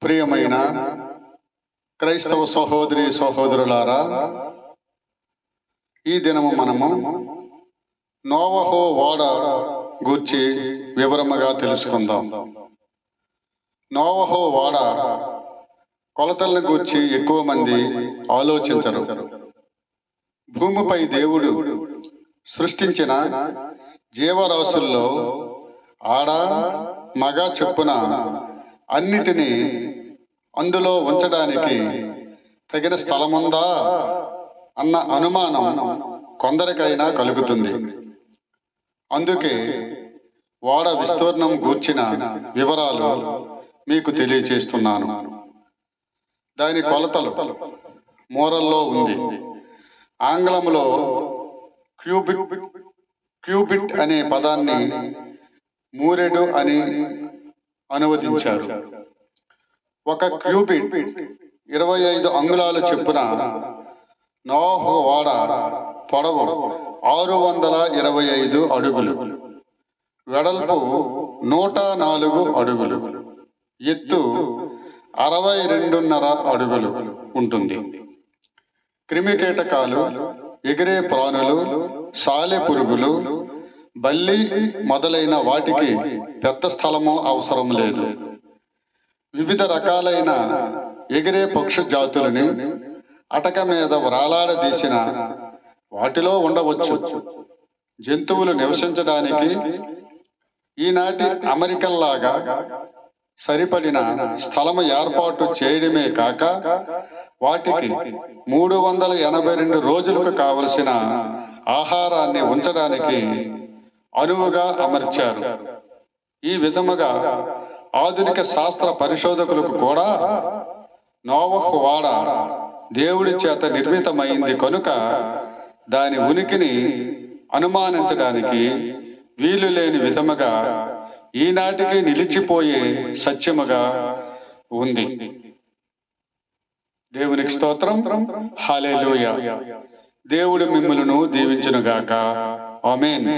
ప్రియమైన క్రైస్తవ సహోదరి సహోదరులారా, ఈ దినము మనము నోవహు ఓడ గూర్చి వివరముగా తెలుసుకుందాం. నోవహు ఓడ కొలతలను గూర్చి ఎక్కువ మంది ఆలోచించరు. భూమిపై దేవుడు సృష్టించిన జీవరాశుల్లో ఆడ మగ చొప్పున అన్నిటినీ అందులో ఉంచడానికి తగిన స్థలముందా అన్న అనుమానం కొందరికైనా కలుగుతుంది. అందుకే ఓడ విస్తీర్ణం గూర్చిన వివరాలు మీకు తెలియచేస్తున్నాను. దాని కొలతలు మూరల్లో ఉంది. ఆంగ్లంలో క్యూబిట్ అనే పదాన్ని మూరెడు అని అనువదించారు. ఒక క్యూబిట్ 25 అంగుళాలు చొప్పున. నోవహు ఓడ పొడవు 625 అడుగులు, వెడల్పు 104 అడుగులు, ఎత్తు 62.5 అడుగులు ఉంటుంది. క్రిమికీటకాలు, ఎగిరే ప్రాణులు, సాలె పురుగులు, బల్లి మొదలైన వాటికి పెద్ద స్థలము అవసరం లేదు. వివిధ రకాలైన ఎగిరే పక్షు జాతులని అటక మీద వ్రాలాడదీసిన వాటిలో ఉండవచ్చు. జంతువులు నివసించడానికి ఈనాటి అమెరికల్లాగా సరిపడిన స్థలము ఏర్పాటు చేయడమే కాక వాటికి 382 రోజులకు కావలసిన ఆహారాన్ని ఉంచడానికి అనువుగా అమర్చారు. ఈ విధముగా ఆధునిక శాస్త్ర పరిశోధకులకు కూడా నోవహు ఓడ దేవుడి చేత నిర్మితమైంది కనుక దాని ఉనికిని అనుమానించడానికి వీలు లేని విధముగా ఈనాటికి నిలిచిపోయే సత్యముగా ఉంది. దేవునికి స్తోత్రం. హల్లెలూయా. దేవుడు మిమ్ములను దీవించునుగాక. ఆమేన్.